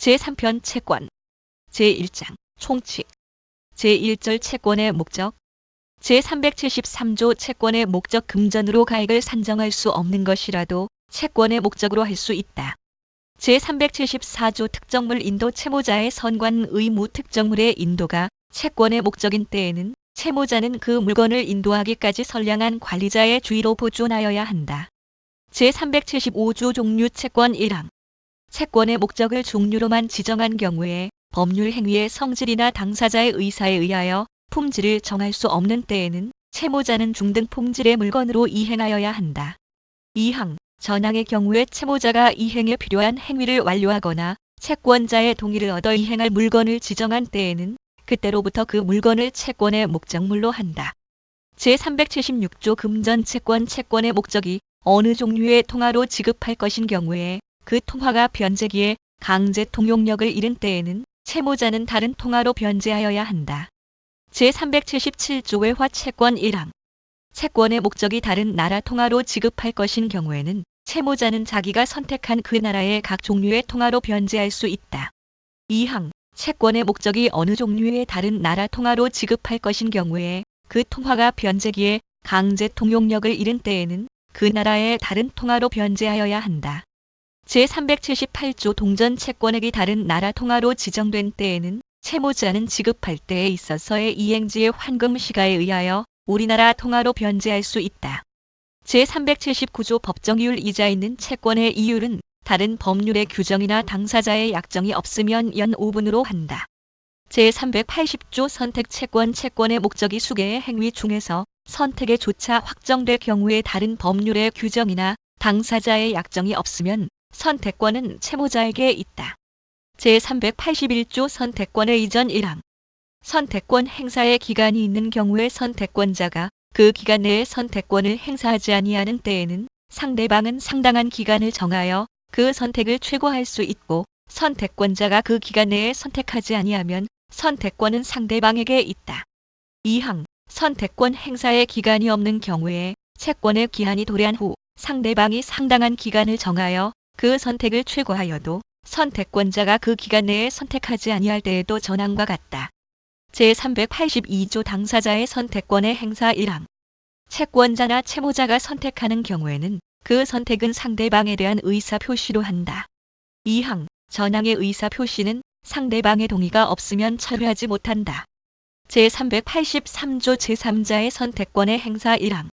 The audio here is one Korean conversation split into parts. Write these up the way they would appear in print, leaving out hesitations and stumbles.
제3편 채권 제1장 총칙 제1절 채권의 목적 제373조 채권의 목적 금전으로 가액을 산정할 수 없는 것이라도 채권의 목적으로 할 수 있다. 제374조 특정물 인도 채무자의 선관 의무 특정물의 인도가 채권의 목적인 때에는 채무자는 그 물건을 인도하기까지 선량한 관리자의 주의로 보존하여야 한다. 제375조 종류 채권 1항 채권의 목적을 종류로만 지정한 경우에 법률 행위의 성질이나 당사자의 의사에 의하여 품질을 정할 수 없는 때에는 채무자는 중등 품질의 물건으로 이행하여야 한다. 2항 전항의 경우에 채무자가 이행에 필요한 행위를 완료하거나 채권자의 동의를 얻어 이행할 물건을 지정한 때에는 그때로부터 그 물건을 채권의 목적물로 한다. 제376조 금전채권 채권의 목적이 어느 종류의 통화로 지급할 것인 경우에 그 통화가 변제기에 강제 통용력을 잃은 때에는 채무자는 다른 통화로 변제하여야 한다. 제377조 외화 채권 1항 채권의 목적이 다른 나라 통화로 지급할 것인 경우에는 채무자는 자기가 선택한 그 나라의 각 종류의 통화로 변제할 수 있다. 2항 채권의 목적이 어느 종류의 다른 나라 통화로 지급할 것인 경우에 그 통화가 변제기에 강제 통용력을 잃은 때에는 그 나라의 다른 통화로 변제하여야 한다. 제378조 동전 채권액이 다른 나라 통화로 지정된 때에는 채무자는 지급할 때에 있어서의 이행지의 환금 시가에 의하여 우리나라 통화로 변제할 수 있다. 제379조 법정이율 이자 있는 채권의 이율은 다른 법률의 규정이나 당사자의 약정이 없으면 연 5분으로 한다. 제380조 선택 채권 채권의 목적이 수개의 행위 중에서 선택에 조차 확정될 경우에 다른 법률의 규정이나 당사자의 약정이 없으면 선택권은 채무자에게 있다. 제381조 선택권의 이전 1항 선택권 행사의 기간이 있는 경우에 선택권자가 그 기간 내에 선택권을 행사하지 아니하는 때에는 상대방은 상당한 기간을 정하여 그 선택을 최고할 수 있고 선택권자가 그 기간 내에 선택하지 아니하면 선택권은 상대방에게 있다. 2항 선택권 행사의 기간이 없는 경우에 채권의 기한이 도래한 후 상대방이 상당한 기간을 정하여 그 선택을 최고하여도 선택권자가 그 기간 내에 선택하지 아니할 때에도 전항과 같다. 제382조 당사자의 선택권의 행사 1항 채권자나 채무자가 선택하는 경우에는 그 선택은 상대방에 대한 의사표시로 한다. 2항 전항의 의사표시는 상대방의 동의가 없으면 철회하지 못한다. 제383조 제3자의 선택권의 행사 1항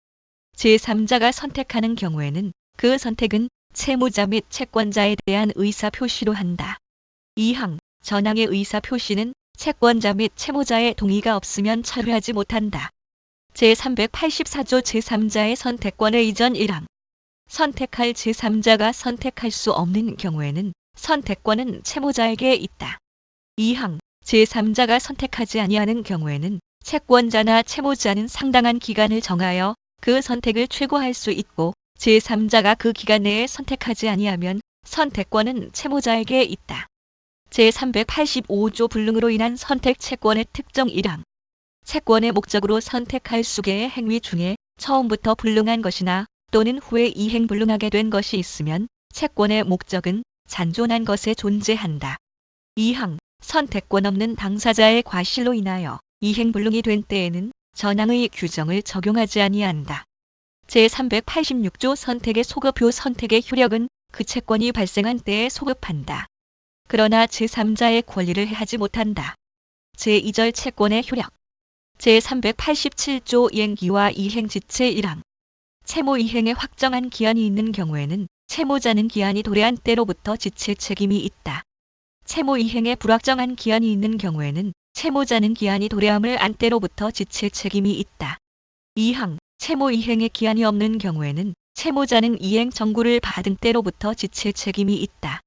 제3자가 선택하는 경우에는 그 선택은 채무자 및 채권자에 대한 의사표시로 한다. 2항 전항의 의사표시는 채권자 및 채무자의 동의가 없으면 철회하지 못한다. 제384조 제3자의 선택권의 이전 1항 선택할 제3자가 선택할 수 없는 경우에는 선택권은 채무자에게 있다. 2항 제3자가 선택하지 아니하는 경우에는 채권자나 채무자는 상당한 기간을 정하여 그 선택을 최고할 수 있고 제3자가 그 기간 내에 선택하지 아니하면 선택권은 채무자에게 있다. 제385조 불능으로 인한 선택 채권의 특정 1항 채권의 목적으로 선택할 수개의 행위 중에 처음부터 불능한 것이나 또는 후에 이행 불능하게 된 것이 있으면 채권의 목적은 잔존한 것에 존재한다. 2항 선택권 없는 당사자의 과실로 인하여 이행 불능이 된 때에는 전항의 규정을 적용하지 아니한다. 제386조 선택의 소급효 선택의 효력은 그 채권이 발생한 때에 소급한다. 그러나 제3자의 권리를 해하지 못한다. 제2절 채권의 효력 제387조 이행기와 이행지체 1항 채무 이행에 확정한 기한이 있는 경우에는 채무자는 기한이 도래한 때로부터 지체 책임이 있다. 채무 이행에 불확정한 기한이 있는 경우에는 채무자는 기한이 도래함을 안 때로부터 지체 책임이 있다. 2항 채무 이행에 기한이 없는 경우에는 채무자는 이행 정구를 받은 때로부터 지체 책임이 있다.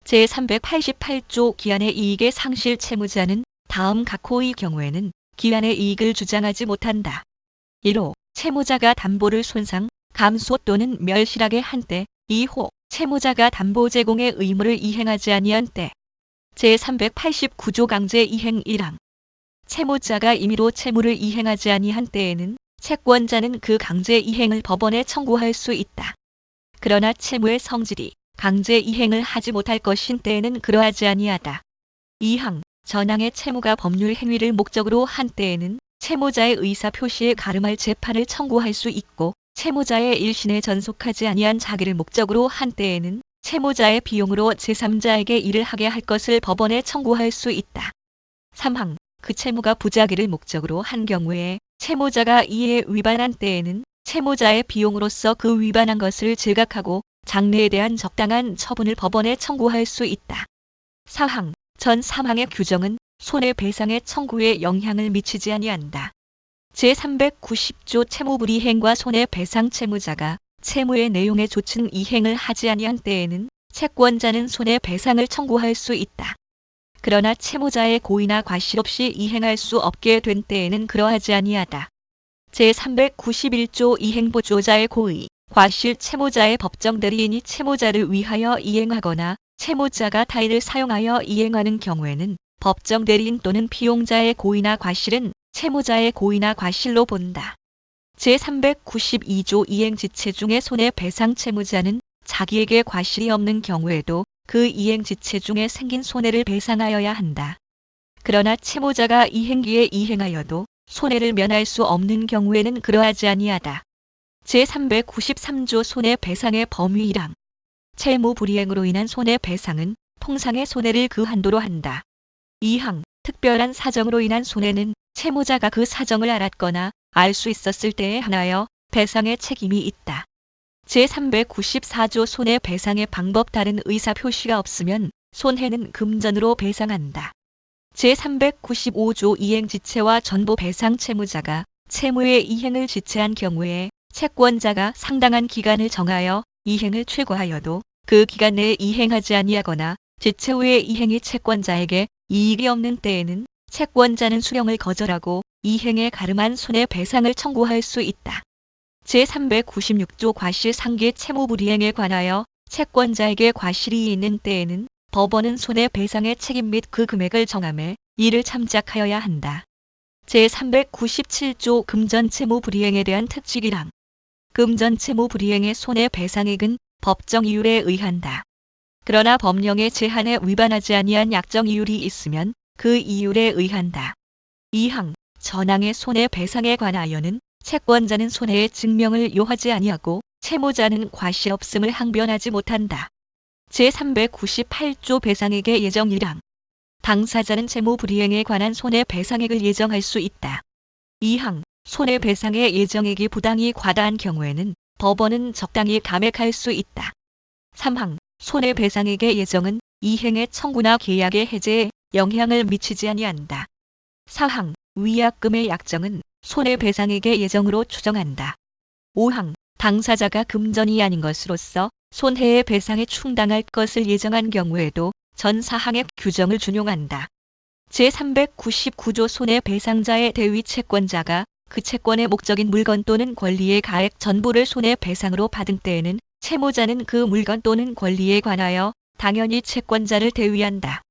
제388조 기한의 이익의 상실 채무자는 다음 각 호의 경우에는 기한의 이익을 주장하지 못한다. 1호 채무자가 담보를 손상, 감소 또는 멸실하게 한 때 2호 채무자가 담보 제공의 의무를 이행하지 아니한 때 제389조 강제 이행 1항 채무자가 임의로 채무를 이행하지 아니한 때에는 채권자는 그 강제 이행을 법원에 청구할 수 있다. 그러나 채무의 성질이 강제 이행을 하지 못할 것인 때에는 그러하지 아니하다. 2항 전항의 채무가 법률 행위를 목적으로 한 때에는 채무자의 의사 표시에 가름할 재판을 청구할 수 있고 채무자의 일신에 전속하지 아니한 자기를 목적으로 한 때에는 채무자의 비용으로 제3자에게 일을 하게 할 것을 법원에 청구할 수 있다. 3항 그 채무가 부자기를 목적으로 한 경우에 채무자가 이에 위반한 때에는 채무자의 비용으로서 그 위반한 것을 지각하고 장래에 대한 적당한 처분을 법원에 청구할 수 있다. 4항 전 3항의 규정은 손해배상의 청구에 영향을 미치지 아니한다. 제390조 채무불이행과 손해배상 채무자가 채무의 내용에 좇은 이행을 하지 아니한 때에는 채권자는 손해배상을 청구할 수 있다. 그러나 채무자의 고의나 과실 없이 이행할 수 없게 된 때에는 그러하지 아니하다. 제391조 이행보조자의 고의, 과실 채무자의 법정 대리인이 채무자를 위하여 이행하거나 채무자가 타인을 사용하여 이행하는 경우에는 법정 대리인 또는 피용자의 고의나 과실은 채무자의 고의나 과실로 본다. 제392조 이행지체 중에 손해배상 채무자는 자기에게 과실이 없는 경우에도 그 이행지체 중에 생긴 손해를 배상하여야 한다. 그러나 채무자가 이행기에 이행하여도 손해를 면할 수 없는 경우에는 그러하지 아니하다. 제393조 손해배상의 범위 1항 채무 불이행으로 인한 손해배상은 통상의 손해를 그 한도로 한다. 2항 특별한 사정으로 인한 손해는 채무자가 그 사정을 알았거나 알 수 있었을 때에 한하여 배상의 책임이 있다. 제394조 손해배상의 방법 다른 의사표시가 없으면 손해는 금전으로 배상한다. 제395조 이행지체와 전보배상 채무자가 채무의 이행을 지체한 경우에 채권자가 상당한 기간을 정하여 이행을 최고하여도 그 기간 내에 이행하지 아니하거나 지체 후의 이행이 채권자에게 이익이 없는 때에는 채권자는 수령을 거절하고 이행에 가름한 손해배상을 청구할 수 있다. 제396조 과실상계 채무불이행에 관하여 채권자에게 과실이 있는 때에는 법원은 손해배상의 책임 및 그 금액을 정함에 이를 참작하여야 한다. 제397조 금전채무불이행에 대한 특칙 1항 금전채무불이행의 손해배상액은 법정 이율에 의한다. 그러나 법령의 제한에 위반하지 아니한 약정 이율이 있으면 그 이율에 의한다. 2항 전항의 손해배상에 관하여는 채권자는 손해의 증명을 요하지 아니하고 채무자는 과실 없음을 항변하지 못한다. 제398조 배상액의 예정 1항 당사자는 채무불이행에 관한 손해배상액을 예정할 수 있다. 2항 손해배상의 예정액이 부당히 과다한 경우에는 법원은 적당히 감액할 수 있다. 3항 손해배상액의 예정은 이행의 청구나 계약의 해제에 영향을 미치지 아니한다. 4항 위약금의 약정은 손해배상액의 예정으로 추정한다. 5항 당사자가 금전이 아닌 것으로서 손해의 배상에 충당할 것을 예정한 경우에도 전 사항의 규정을 준용한다. 제399조 손해배상자의 대위 채권자가 그 채권의 목적인 물건 또는 권리의 가액 전부를 손해배상으로 받은 때에는 채무자는 그 물건 또는 권리에 관하여 당연히 채권자를 대위한다.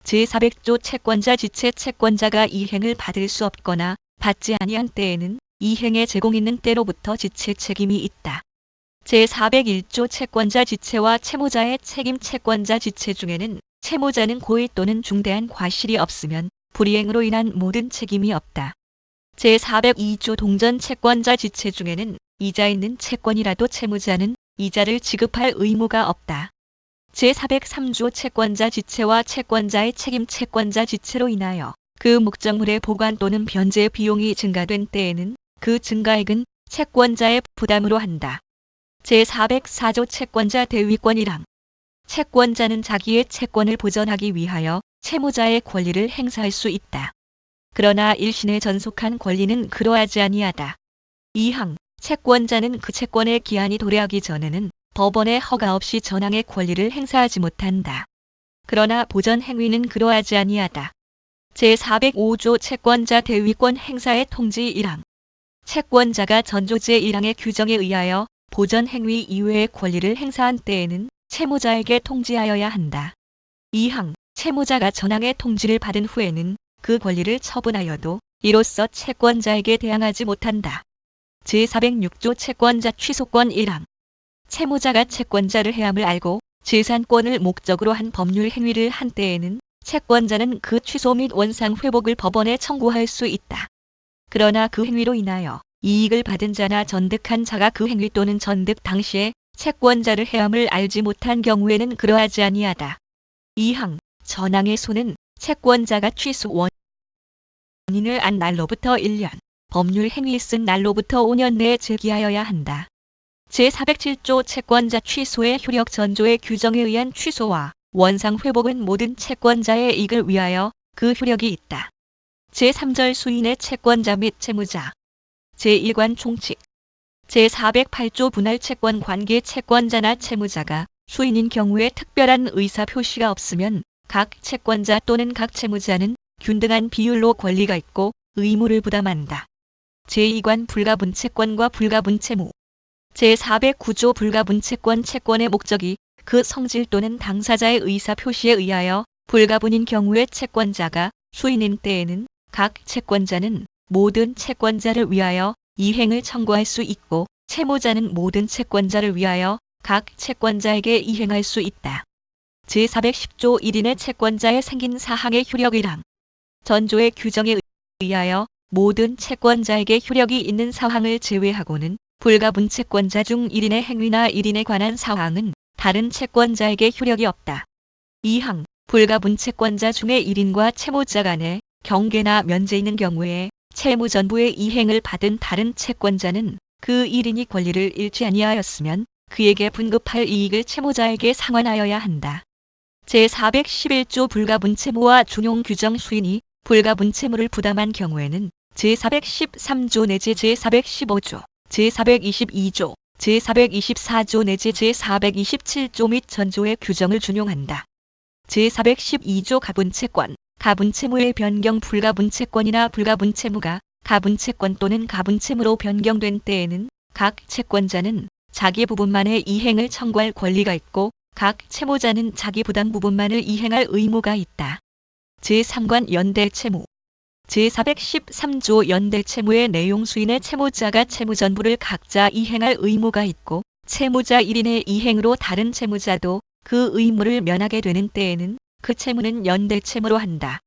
제400조 채권자 지체 채권자가 이행을 받을 수 없거나 받지 아니한 때에는 이행에 제공 있는 때로부터 지체 책임이 있다. 제401조 채권자 지체와 채무자의 책임 채권자 지체 중에는 채무자는 고의 또는 중대한 과실이 없으면 불이행으로 인한 모든 책임이 없다. 제402조 동전 채권자 지체 중에는 이자 있는 채권이라도 채무자는 이자를 지급할 의무가 없다. 제403조 채권자 지체와 채권자의 책임 채권자 지체로 인하여 그 목적물의 보관 또는 변제 비용이 증가된 때에는 그 증가액은 채권자의 부담으로 한다. 제404조 채권자 대위권 1항 채권자는 자기의 채권을 보전하기 위하여 채무자의 권리를 행사할 수 있다. 그러나 일신에 전속한 권리는 그러하지 아니하다. 2항 채권자는 그 채권의 기한이 도래하기 전에는 법원의 허가 없이 전항의 권리를 행사하지 못한다. 그러나 보전 행위는 그러하지 아니하다. 제405조 채권자 대위권 행사의 통지 1항 채권자가 전조 제1항의 규정에 의하여 보전 행위 이외의 권리를 행사한 때에는 채무자에게 통지하여야 한다. 2항 채무자가 전항의 통지를 받은 후에는 그 권리를 처분하여도 이로써 채권자에게 대항하지 못한다. 제406조 채권자 취소권 1항 채무자가 채권자를 해함을 알고 재산권을 목적으로 한 법률 행위를 한 때에는 채권자는 그 취소 및 원상 회복을 법원에 청구할 수 있다. 그러나 그 행위로 인하여 이익을 받은 자나 전득한 자가 그 행위 또는 전득 당시에 채권자를 해함을 알지 못한 경우에는 그러하지 아니하다. 2항 전항의 소는 채권자가 취소 원인을 안 날로부터 1년, 법률 행위 쓴 날로부터 5년 내에 제기하여야 한다. 제407조 채권자 취소의 효력 전조의 규정에 의한 취소와 원상 회복은 모든 채권자의 이익을 위하여 그 효력이 있다. 제3절 수인의 채권자 및 채무자 제1관 총칙 제408조 분할 채권 관계 채권자나 채무자가 수인인 경우에 특별한 의사 표시가 없으면 각 채권자 또는 각 채무자는 균등한 비율로 권리가 있고 의무를 부담한다. 제2관 불가분채권과 불가분채무 제409조 불가분채권 채권의 목적이 그 성질 또는 당사자의 의사 표시에 의하여 불가분인 경우에 채권자가 수인인 때에는 각 채권자는 모든 채권자를 위하여 이행을 청구할 수 있고 채무자는 모든 채권자를 위하여 각 채권자에게 이행할 수 있다. 제410조 1인의 채권자에 생긴 사항의 효력 1항 전조의 규정에 의하여 모든 채권자에게 효력이 있는 사항을 제외하고는 불가분채권자 중 1인의 행위나 1인에 관한 사항은 다른 채권자에게 효력이 없다. 2항 불가분채권자 중에 1인과 채무자 간에 경계나 면제 있는 경우에 채무 전부의 이행을 받은 다른 채권자는 그 1인이 권리를 잃지 아니하였으면 그에게 분급할 이익을 채무자에게 상환하여야 한다. 제411조 불가분채무와 준용 규정 수인이 불가분채무를 부담한 경우에는 제413조 내지 제415조, 제422조, 제424조 내지 제427조 및 전조의 규정을 준용한다. 제412조 가분채권, 가분채무의 변경 불가분채권이나 불가분채무가 가분채권 또는 가분채무로 변경된 때에는 각 채권자는 자기 부분만의 이행을 청구할 권리가 있고 각 채무자는 자기 부담 부분만을 이행할 의무가 있다. 제3관 연대채무 제413조 연대채무의 내용 수인의 채무자가 채무 전부를 각자 이행할 의무가 있고 채무자 1인의 이행으로 다른 채무자도 그 의무를 면하게 되는 때에는 그 채무는 연대채무로 한다.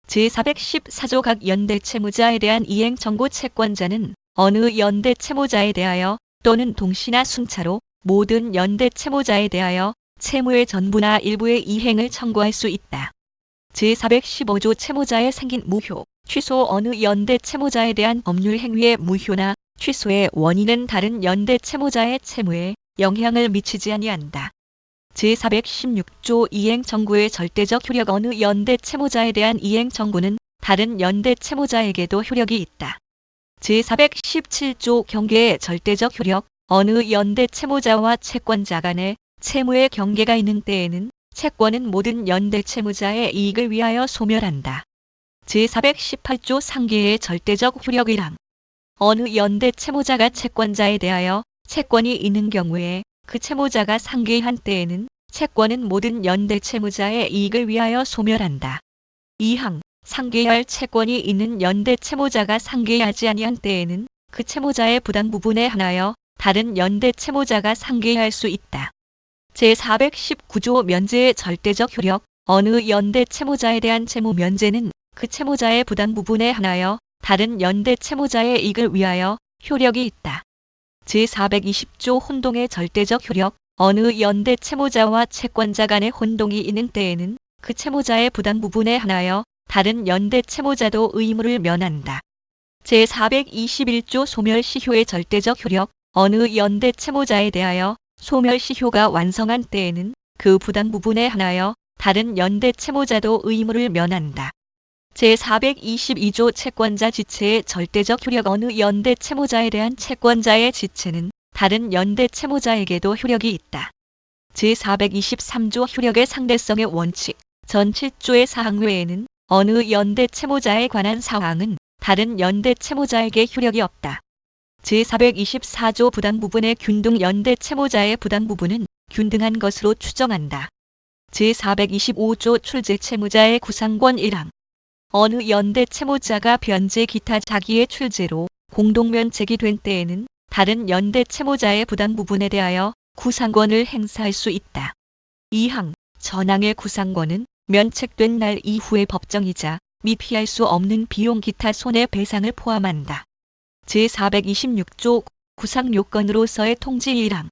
제414조 각 연대채무자에 대한 이행 청구 채권자는 어느 연대채무자에 대하여 또는 동시나 순차로 모든 연대채무자에 대하여 채무의 전부나 일부의 이행을 청구할 수 있다. 제415조 채무자에 생긴 무효, 취소 어느 연대채무자에 대한 법률 행위의 무효나 취소의 원인은 다른 연대채무자의 채무에 영향을 미치지 아니한다. 제416조 이행 청구의 절대적 효력 어느 연대 채무자에 대한 이행 청구는 다른 연대 채무자에게도 효력이 있다. 제417조 경계의 절대적 효력 어느 연대 채무자와 채권자 간에 채무의 경계가 있는 때에는 채권은 모든 연대 채무자의 이익을 위하여 소멸한다. 제418조 상계의 절대적 효력 1항 어느 연대 채무자가 채권자에 대하여 채권이 있는 경우에 그 채무자가 상계한 때에는 채권은 모든 연대 채무자의 이익을 위하여 소멸한다. 2항 상계할 채권이 있는 연대 채무자가 상계하지 아니한 때에는 그 채무자의 부담 부분에 한하여 다른 연대 채무자가 상계할 수 있다. 제419조 면제의 절대적 효력 어느 연대 채무자에 대한 채무 면제는 그 채무자의 부담 부분에 한하여 다른 연대 채무자의 이익을 위하여 효력이 있다. 제420조 혼동의 절대적 효력 어느 연대 채무자와 채권자 간의 혼동이 있는 때에는 그 채무자의 부담 부분에 한하여 다른 연대 채무자도 의무를 면한다. 제421조 소멸시효의 절대적 효력 어느 연대 채무자에 대하여 소멸시효가 완성한 때에는 그 부담 부분에 한하여 다른 연대 채무자도 의무를 면한다. 제422조 채권자 지체의 절대적 효력 어느 연대 채무자에 대한 채권자의 지체는 다른 연대 채무자에게도 효력이 있다. 제423조 효력의 상대성의 원칙 전 7조의 사항 외에는 어느 연대 채무자에 관한 사항은 다른 연대 채무자에게 효력이 없다. 제424조 부담 부분의 균등 연대 채무자의 부담 부분은 균등한 것으로 추정한다. 제425조 출제 채무자의 구상권 1항 어느 연대 채무자가 변제 기타 자기의 출제로 공동면책이 된 때에는 다른 연대 채무자의 부담 부분에 대하여 구상권을 행사할 수 있다. 2항 전항의 구상권은 면책된 날 이후의 법정이자 미피할 수 없는 비용 기타 손해배상을 포함한다. 제426조 구상요건으로서의 통지 1항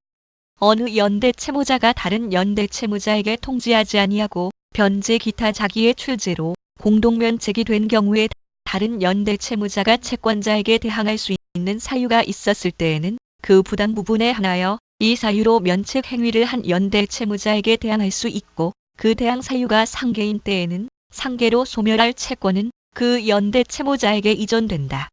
어느 연대 채무자가 다른 연대 채무자에게 통지하지 아니하고 변제 기타 자기의 출제로 공동면책이 된 경우에 다른 연대 채무자가 채권자에게 대항할 수 있는 사유가 있었을 때에는 그 부당 부분에 한하여 이 사유로 면책 행위를 한 연대 채무자에게 대항할 수 있고 그 대항 사유가 상계인 때에는 상계로 소멸할 채권은 그 연대 채무자에게 이전된다.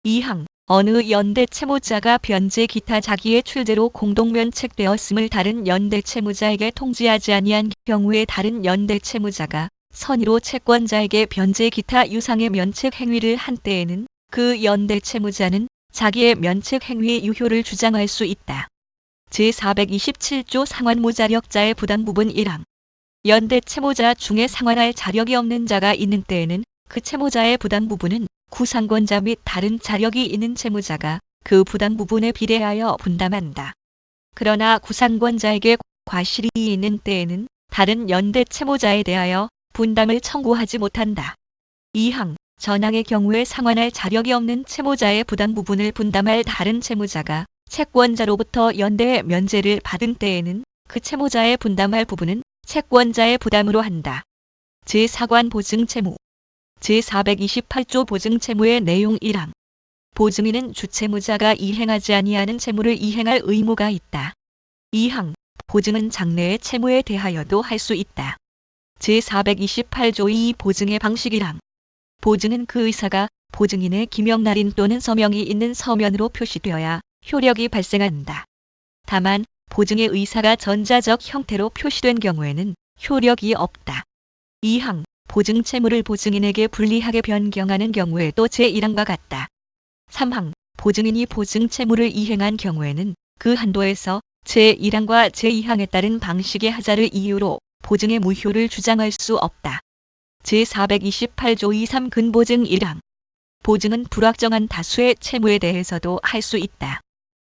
2항 어느 연대 채무자가 변제 기타 자기의 출제로 공동면책되었음을 다른 연대 채무자에게 통지하지 아니한 경우에 다른 연대 채무자가 선의로 채권자에게 변제 기타 유상의 면책 행위를 한 때에는 그 연대 채무자는 자기의 면책 행위의 유효를 주장할 수 있다. 제427조 상환무자력자의 부당 부분 1항 연대 채무자 중에 상환할 자력이 없는 자가 있는 때에는 그 채무자의 부당 부분은 구상권자 및 다른 자력이 있는 채무자가 그 부당 부분에 비례하여 분담한다. 그러나 구상권자에게 과실이 있는 때에는 다른 연대 채무자에 대하여 분담을 청구하지 못한다. 2항 전항의 경우에 상환할 자력이 없는 채무자의 부당 부분을 분담할 다른 채무자가 채권자로부터 연대의 면제를 받은 때에는 그 채무자의 분담할 부분은 채권자의 부담으로 한다. 제4관 보증채무 제428조 보증채무의 내용 1항 보증인은 주채무자가 이행하지 아니하는 채무를 이행할 의무가 있다. 2항 보증은 장래의 채무에 대하여도 할 수 있다. 제428조 2 보증의 방식 1항 보증은 그 의사가 보증인의 기명날인 또는 서명이 있는 서면으로 표시되어야 효력이 발생한다. 다만 보증의 의사가 전자적 형태로 표시된 경우에는 효력이 없다. 2항 보증 채무를 보증인에게 불리하게 변경하는 경우에도 제1항과 같다. 3항 보증인이 보증 채무를 이행한 경우에는 그 한도에서 제1항과 제2항에 따른 방식의 하자를 이유로 보증의 무효를 주장할 수 없다. 제428조 2.3 근보증 1항 보증은 불확정한 다수의 채무에 대해서도 할 수 있다.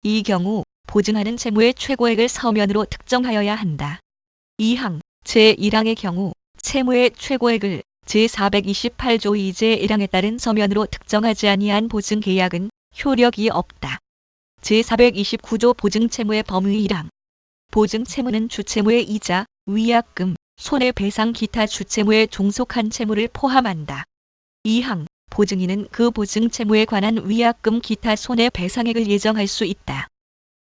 이 경우 보증하는 채무의 최고액을 서면으로 특정하여야 한다. 2항 제1항의 경우 채무의 최고액을 제428조 2제 1항에 따른 서면으로 특정하지 아니한 보증계약은 효력이 없다. 제429조 보증채무의 범위 1항 보증채무는 주채무의 이자, 위약금, 손해배상 기타 주채무에 종속한 채무를 포함한다. 2항 보증인은 그 보증채무에 관한 위약금 기타 손해배상액을 예정할 수 있다.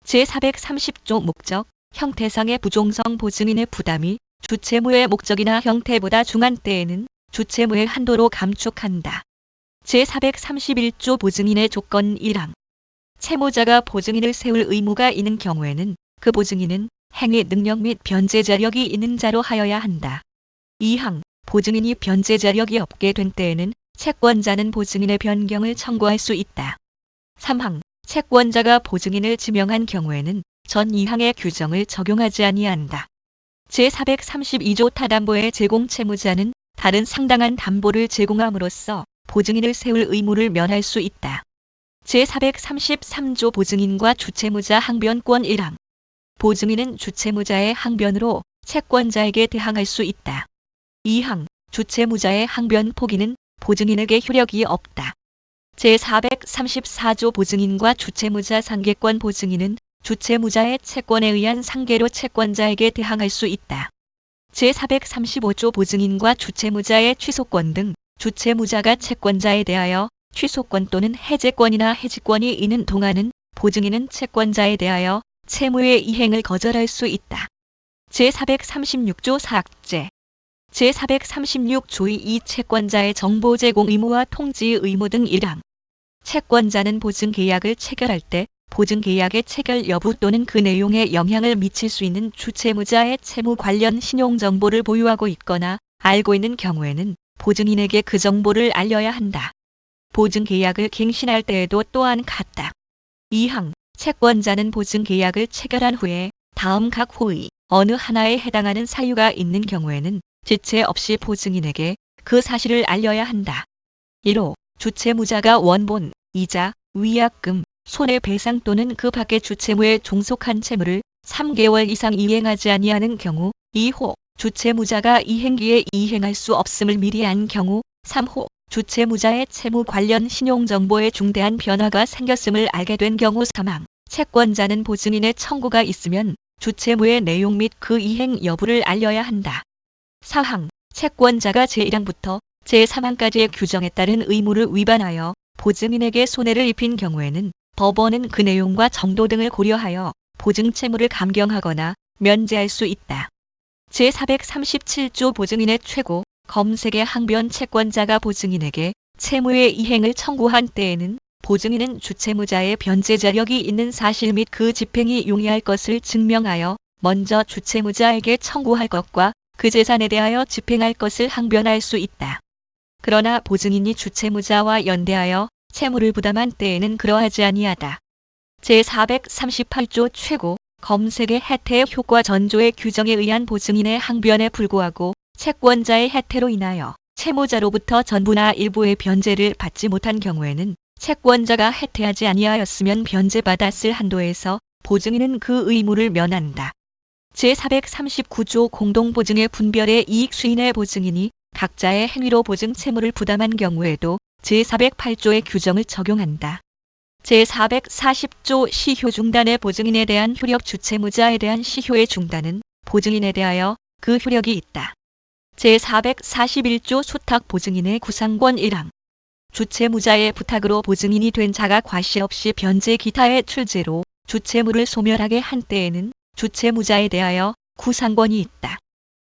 제430조 목적, 형태상의 부종성 보증인의 부담이 주채무의 목적이나 형태보다 중한 때에는 주채무의 한도로 감축한다. 제431조 보증인의 조건 1항 채무자가 보증인을 세울 의무가 있는 경우에는 그 보증인은 행위 능력 및 변제 자력이 있는 자로 하여야 한다. 2항 보증인이 변제 자력이 없게 된 때에는 채권자는 보증인의 변경을 청구할 수 있다. 3항 채권자가 보증인을 지명한 경우에는 전 2항의 규정을 적용하지 아니한다. 제432조 타담보의 제공 채무자는 다른 상당한 담보를 제공함으로써 보증인을 세울 의무를 면할 수 있다. 제433조 보증인과 주채무자 항변권 1항 보증인은 주채무자의 항변으로 채권자에게 대항할 수 있다. 2항 주채무자의 항변 포기는 보증인에게 효력이 없다. 제434조 보증인과 주채무자 상계권 보증인은 주채무자의 채권에 의한 상계로 채권자에게 대항할 수 있다. 제435조 보증인과 주채무자의 취소권 등 주채무자가 채권자에 대하여 취소권 또는 해제권이나 해지권이 있는 동안은 보증인은 채권자에 대하여 채무의 이행을 거절할 수 있다. 제436조 사학제 제436조 2 채권자의 정보 제공 의무와 통지 의무 등 1항 채권자는 보증계약을 체결할 때 보증계약의 체결 여부 또는 그 내용에 영향을 미칠 수 있는 주채무자의 채무 관련 신용정보를 보유하고 있거나 알고 있는 경우에는 보증인에게 그 정보를 알려야 한다. 보증계약을 갱신할 때에도 또한 같다. 2항 채권자는 보증계약을 체결한 후에 다음 각 호의 어느 하나에 해당하는 사유가 있는 경우에는 지체 없이 보증인에게 그 사실을 알려야 한다. 1호 주채무자가 원본, 이자, 위약금, 손해배상 또는 그 밖의 주채무에 종속한 채무를 3개월 이상 이행하지 아니하는 경우 2호 주채무자가 이행기에 이행할 수 없음을 미리 안 경우. 3호 주채무자의 채무 관련 신용정보에 중대한 변화가 생겼음을 알게 된 경우. 사망. 채권자는 보증인의 청구가 있으면 주채무의 내용 및 그 이행 여부를 알려야 한다. 사항. 채권자가 제1항부터 제3항까지의 규정에 따른 의무를 위반하여 보증인에게 손해를 입힌 경우에는 법원은 그 내용과 정도 등을 고려하여 보증 채무를 감경하거나 면제할 수 있다. 제437조 보증인의 최고 검색의 항변. 채권자가 보증인에게 채무의 이행을 청구한 때에는 보증인은 주채무자의 변제 자력이 있는 사실 및 그 집행이 용이할 것을 증명하여 먼저 주채무자에게 청구할 것과 그 재산에 대하여 집행할 것을 항변할 수 있다. 그러나 보증인이 주채무자와 연대하여 채무를 부담한 때에는 그러하지 아니하다. 제438조 최고 검색의 해태의 효과 전조의 규정에 의한 보증인의 항변에 불구하고 채권자의 해태로 인하여 채무자로부터 전부나 일부의 변제를 받지 못한 경우에는 채권자가 해태하지 아니하였으면 변제받았을 한도에서 보증인은 그 의무를 면한다. 제439조 공동보증의 분별의 이익 수인의 보증인이 각자의 행위로 보증 채무를 부담한 경우에도 제408조의 규정을 적용한다. 제440조 시효 중단의 보증인에 대한 효력. 주채무자에 대한 시효의 중단은 보증인에 대하여 그 효력이 있다. 제441조 수탁 보증인의 구상권 1항. 주채무자의 부탁으로 보증인이 된 자가 과실 없이 변제 기타의 출제로 주채무를 소멸하게 한 때에는 주채무자에 대하여 구상권이 있다.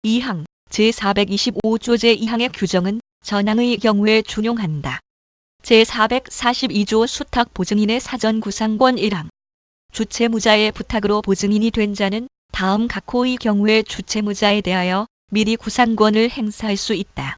2항. 제425조 제2항의 규정은 전항의 경우에 준용한다. 제442조 수탁 보증인의 사전 구상권 1항. 주채무자의 부탁으로 보증인이 된 자는 다음 각 호의 경우에 주채무자에 대하여 미리 구상권을 행사할 수 있다.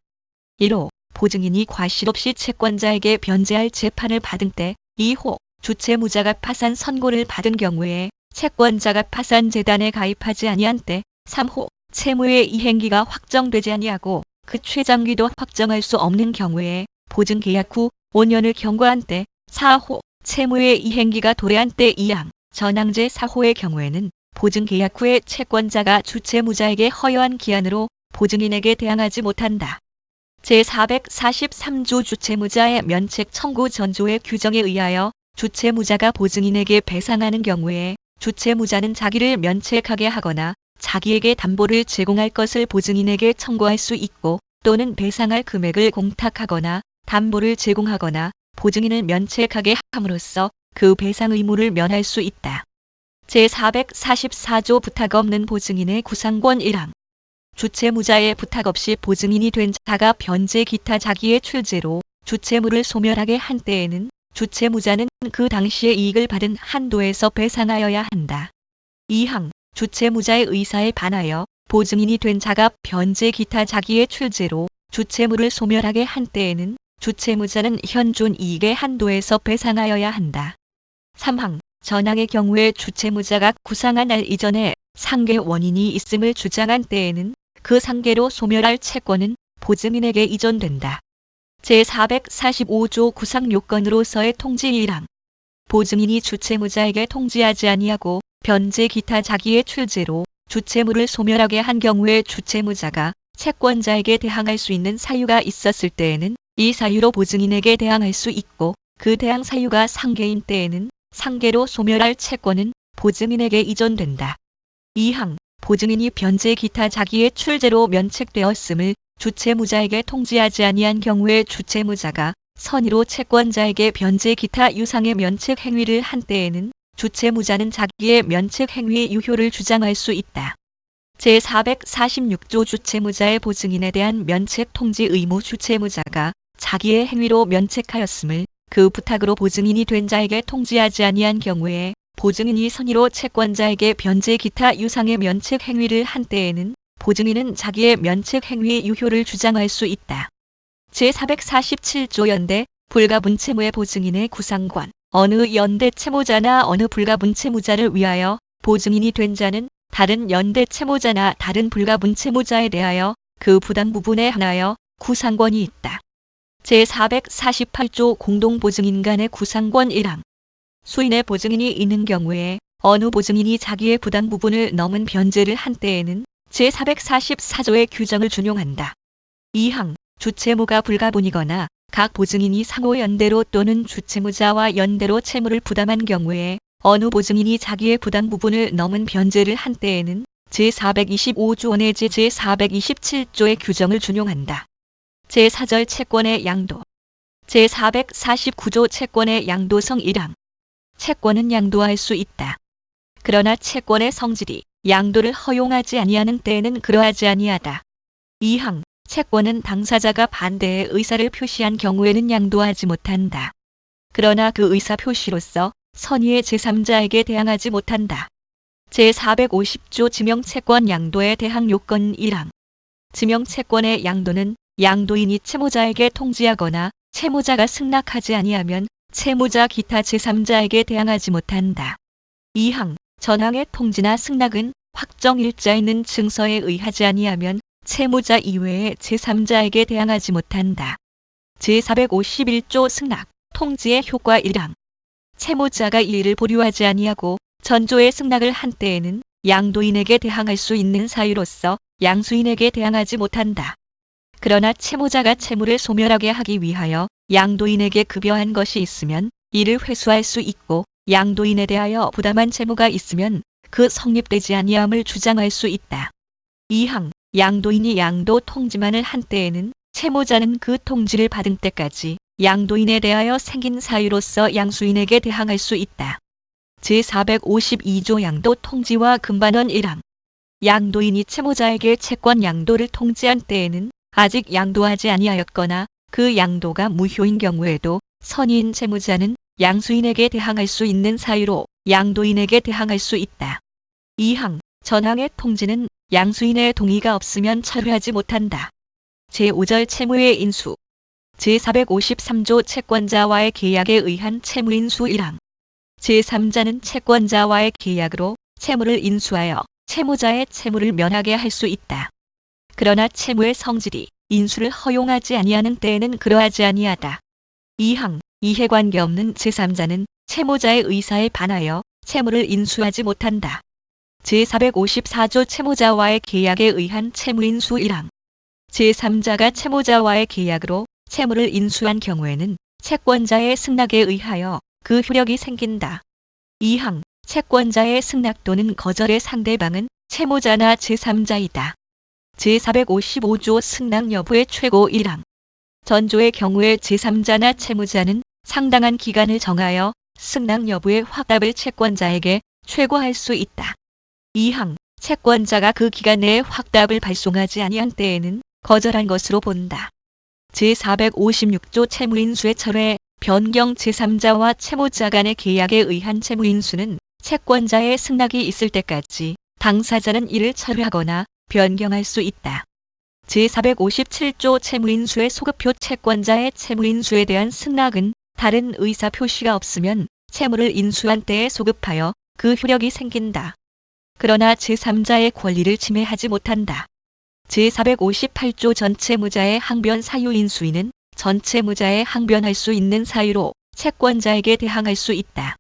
1호. 보증인이 과실 없이 채권자에게 변제할 재판을 받은 때. 2호. 주채무자가 파산 선고를 받은 경우에 채권자가 파산 재단에 가입하지 아니한 때. 3호. 채무의 이행기가 확정되지 아니하고 그 최장기도 확정할 수 없는 경우에 보증 계약 후 5년을 경과한 때. 4호. 채무의 이행기가 도래한 때. 2항. 전항 제4호의 경우에는 보증 계약 후에 채권자가 주채무자에게 허여한 기한으로 보증인에게 대항하지 못한다. 제443조 주채무자의 면책 청구 전조의 규정에 의하여 주채무자가 보증인에게 배상하는 경우에 주채무자는 자기를 면책하게 하거나 자기에게 담보를 제공할 것을 보증인에게 청구할 수 있고, 또는 배상할 금액을 공탁하거나 담보를 제공하거나 보증인을 면책하게 함으로써 그 배상 의무를 면할 수 있다. 제444조 부탁 없는 보증인의 구상권 1항. 주채무자의 부탁 없이 보증인이 된 자가 변제 기타 자기의 출제로 주채무를 소멸하게 한 때에는 주채무자는 그 당시의 이익을 받은 한도에서 배상하여야 한다. 2항. 주채무자의 의사에 반하여 보증인이 된 자가 변제 기타 자기의 출제로 주채무를 소멸하게 한 때에는 주채무자는 현존 이익의 한도에서 배상하여야 한다. 3항. 전항의 경우에 주채무자가 구상한 날 이전에 상계 원인이 있음을 주장한 때에는 그 상계로 소멸할 채권은 보증인에게 이전된다. 제445조 구상요건으로서의 통지 1항. 보증인이 주채무자에게 통지하지 아니하고 변제 기타 자기의 출제로 주채무를 소멸하게 한 경우에 주채무자가 채권자에게 대항할 수 있는 사유가 있었을 때에는 이 사유로 보증인에게 대항할 수 있고, 그 대항 사유가 상계인 때에는 상계로 소멸할 채권은 보증인에게 이전된다. 2항. 보증인이 변제 기타 자기의 출제로 면책되었음을 주채무자에게 통지하지 아니한 경우에 주채무자가 선의로 채권자에게 변제 기타 유상의 면책 행위를 한 때에는 주채무자는 자기의 면책 행위의 유효를 주장할 수 있다. 제446조 주채무자의 보증인에 대한 면책 통지 의무. 주채무자가 자기의 행위로 면책하였음을 그 부탁으로 보증인이 된 자에게 통지하지 아니한 경우에 보증인이 선의로 채권자에게 변제 기타 유상의 면책 행위를 한 때에는 보증인은 자기의 면책 행위의 유효를 주장할 수 있다. 제447조 연대 불가분 채무의 보증인의 구상권. 어느 연대 채무자나 어느 불가분 채무자를 위하여 보증인이 된 자는 다른 연대 채무자나 다른 불가분 채무자에 대하여 그 부담 부분에 한하여 구상권이 있다. 제448조 공동보증인 간의 구상권 1항. 수인의 보증인이 있는 경우에 어느 보증인이 자기의 부담 부분을 넘은 변제를 한 때에는 제444조의 규정을 준용한다. 2항 주채무가 불가분이거나 각 보증인이 상호 연대로 또는 주채무자와 연대로 채무를 부담한 경우에 어느 보증인이 자기의 부담 부분을 넘은 변제를 한 때에는 제425조 내지 제427조의 규정을 준용한다. 제4절 채권의 양도. 제449조 채권의 양도성 1항. 채권은 양도할 수 있다. 그러나 채권의 성질이 양도를 허용하지 아니하는 때에는 그러하지 아니하다. 2항. 채권은 당사자가 반대의 의사를 표시한 경우에는 양도하지 못한다. 그러나 그 의사 표시로서 선의의 제3자에게 대항하지 못한다. 제450조 지명채권 양도에 대항 요건 1항. 지명채권의 양도는 양도인이 채무자에게 통지하거나 채무자가 승낙하지 아니하면 채무자 기타 제3자에게 대항하지 못한다. 2항. 전항의 통지나 승낙은 확정 일자 있는 증서에 의하지 아니하면 채무자 이외의 제3자에게 대항하지 못한다. 제451조 승낙, 통지의 효과 1항. 채무자가 이의를 보류하지 아니하고 전조의 승낙을 한 때에는 양도인에게 대항할 수 있는 사유로서 양수인에게 대항하지 못한다. 그러나 채무자가 채무를 소멸하게 하기 위하여 양도인에게 급여한 것이 있으면 이를 회수할 수 있고 양도인에 대하여 부담한 채무가 있으면 그 성립되지 아니함을 주장할 수 있다. 2항. 양도인이 양도 통지만을 한 때에는 채무자는 그 통지를 받은 때까지 양도인에 대하여 생긴 사유로서 양수인에게 대항할 수 있다. 제452조 양도 통지와 금반원 1항. 양도인이 채무자에게 채권 양도를 통지한 때에는 아직 양도하지 아니하였거나 그 양도가 무효인 경우에도 선의인 채무자는 양수인에게 대항할 수 있는 사유로 양도인에게 대항할 수 있다. 2항. 전항의 통지는 양수인의 동의가 없으면 철회하지 못한다. 제5절 채무의 인수. 제453조 채권자와의 계약에 의한 채무인수 1항. 제3자는 채권자와의 계약으로 채무를 인수하여 채무자의 채무를 면하게 할 수 있다. 그러나 채무의 성질이 인수를 허용하지 아니하는 때에는 그러하지 아니하다. 2항. 이해관계 없는 제3자는 채무자의 의사에 반하여 채무를 인수하지 못한다. 제454조 채무자와의 계약에 의한 채무인수 1항. 제3자가 채무자와의 계약으로 채무를 인수한 경우에는 채권자의 승낙에 의하여 그 효력이 생긴다. 2항. 채권자의 승낙 또는 거절의 상대방은 채무자나 제3자이다. 제455조 승낙 여부의 최고 1항. 전조의 경우에 제3자나 채무자는 상당한 기간을 정하여 승낙 여부의 확답을 채권자에게 최고할 수 있다. 2항. 채권자가 그 기간 내에 확답을 발송하지 아니한 때에는 거절한 것으로 본다. 제456조 채무인수의 철회, 변경 제3자와 채무자 간의 계약에 의한 채무인수는 채권자의 승낙이 있을 때까지 당사자는 이를 철회하거나 변경할 수 있다. 제457조 채무인수의 소급표 채권자의 채무인수에 대한 승낙은 다른 의사 표시가 없으면 채무를 인수한 때에 소급하여 그 효력이 생긴다. 그러나 제3자의 권리를 침해하지 못한다. 제458조 전채무자의 항변 사유 인수인은 전채무자의 항변할 수 있는 사유로 채권자에게 대항할 수 있다.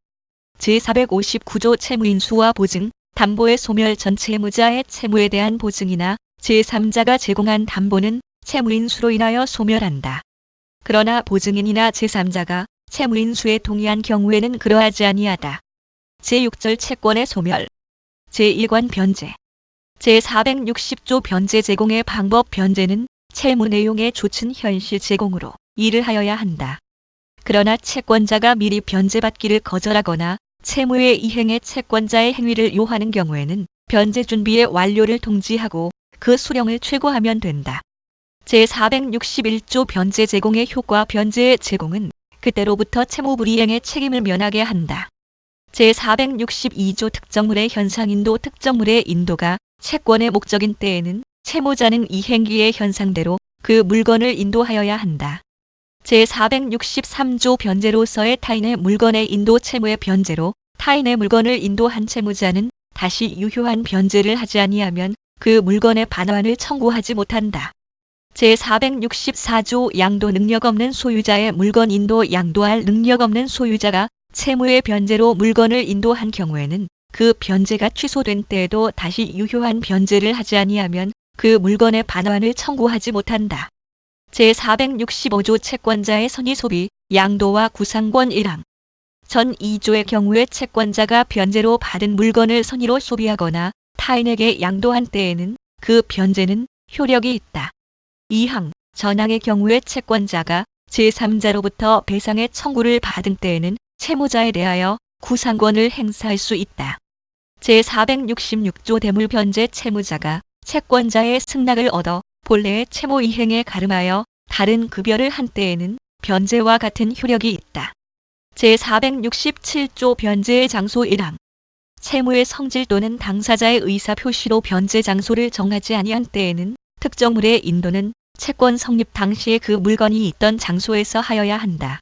제459조 채무인수와 보증, 담보의 소멸 전채무자의 채무에 대한 보증이나 제3자가 제공한 담보는 채무인수로 인하여 소멸한다. 그러나 보증인이나 제3자가 채무인수에 동의한 경우에는 그러하지 아니하다. 제6절 채권의 소멸. 제1관 변제. 제460조 변제 제공의 방법. 변제는 채무 내용의 조춘 현실 제공으로 일을 하여야 한다. 그러나 채권자가 미리 변제받기를 거절하거나 채무의 이행에 채권자의 행위를 요하는 경우에는 변제 준비의 완료를 통지하고 그 수령을 최고하면 된다. 제461조 변제 제공의 효과. 변제의 제공은 그때로부터 채무 불이행의 책임을 면하게 한다. 제462조 특정물의 현상인도. 특정물의 인도가 채권의 목적인 때에는 채무자는 이 행기의 현상대로 그 물건을 인도하여야 한다. 제463조 변제로서의 타인의 물건의 인도. 채무의 변제로 타인의 물건을 인도한 채무자는 다시 유효한 변제를 하지 아니하면 그 물건의 반환을 청구하지 못한다. 제464조 양도 능력 없는 소유자의 물건 인도. 양도할 능력 없는 소유자가 채무의 변제로 물건을 인도한 경우에는 그 변제가 취소된 때에도 다시 유효한 변제를 하지 아니하면 그 물건의 반환을 청구하지 못한다. 제465조 채권자의 선의 소비, 양도와 구상권 1항. 전 2조의 경우에 채권자가 변제로 받은 물건을 선의로 소비하거나 타인에게 양도한 때에는 그 변제는 효력이 있다. 2항. 전항의 경우에 채권자가 제3자로부터 배상의 청구를 받은 때에는 채무자에 대하여 구상권을 행사할 수 있다. 제466조 대물변제 채무자가 채권자의 승낙을 얻어 본래의 채무 이행에 가름하여 다른 급여를 한 때에는 변제와 같은 효력이 있다. 제467조 변제의 장소 1항. 채무의 성질 또는 당사자의 의사 표시로 변제 장소를 정하지 아니한 때에는 특정물의 인도는 채권 성립 당시에 그 물건이 있던 장소에서 하여야 한다.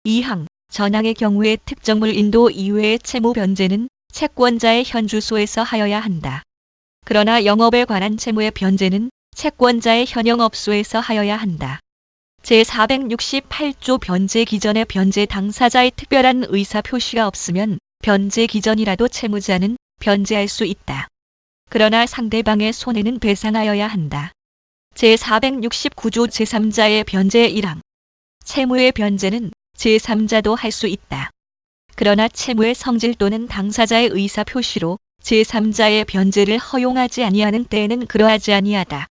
2항. 전항의 경우에 특정물 인도 이외의 채무 변제는 채권자의 현 주소에서 하여야 한다. 그러나 영업에 관한 채무의 변제는 채권자의 현 영업소에서 하여야 한다. 제468조 변제 기전에 변제 당사자의 특별한 의사 표시가 없으면 변제 기전이라도 채무자는 변제할 수 있다. 그러나 상대방의 손해는 배상하여야 한다. 제469조 제3자의 변제 1항. 채무의 변제는 제3자도 할 수 있다. 그러나 채무의 성질 또는 당사자의 의사 표시로 제3자의 변제를 허용하지 아니하는 때에는 그러하지 아니하다.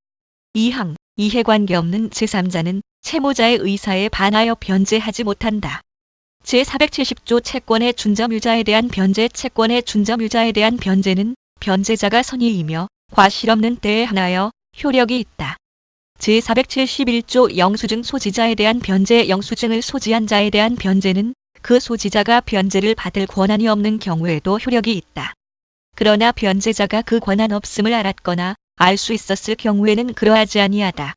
2항. 이해관계 없는 제3자는 채무자의 의사에 반하여 변제하지 못한다. 제470조 채권의 준점유자에 대한 변제. 채권의 준점유자에 대한 변제는 변제자가 선의이며 과실 없는 때에 한하여 효력이 있다. 제471조 영수증 소지자에 대한 변제. 영수증을 소지한 자에 대한 변제는 그 소지자가 변제를 받을 권한이 없는 경우에도 효력이 있다. 그러나 변제자가 그 권한 없음을 알았거나 알 수 있었을 경우에는 그러하지 아니하다.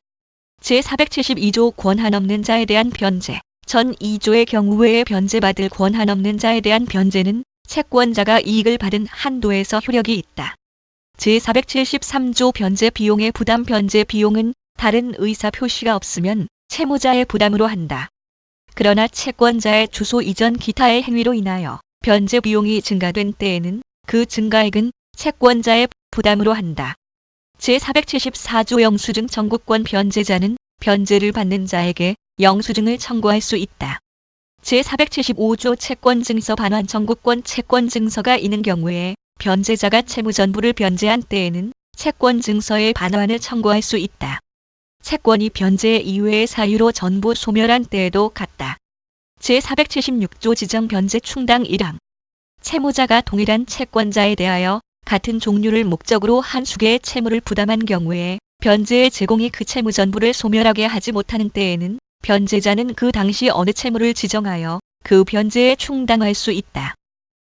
제472조 권한 없는 자에 대한 변제. 전 2조의 경우 외에 변제받을 권한 없는 자에 대한 변제는 채권자가 이익을 받은 한도에서 효력이 있다. 제473조 변제 비용의 부담. 변제 비용은 다른 의사 표시가 없으면 채무자의 부담으로 한다. 그러나 채권자의 주소 이전 기타의 행위로 인하여 변제 비용이 증가된 때에는 그 증가액은 채권자의 부담으로 한다. 제474조 영수증 청구권. 변제자는 변제를 받는 자에게 영수증을 청구할 수 있다. 제475조 채권증서 반환 청구권. 채권증서가 있는 경우에 변제자가 채무 전부를 변제한 때에는 채권증서의 반환을 청구할 수 있다. 채권이 변제 이외의 사유로 전부 소멸한 때에도 같다. 제476조 지정 변제 충당 1항. 채무자가 동일한 채권자에 대하여 같은 종류를 목적으로 한 수개의 채무를 부담한 경우에 변제의 제공이 그 채무 전부를 소멸하게 하지 못하는 때에는 변제자는 그 당시 어느 채무를 지정하여 그 변제에 충당할 수 있다.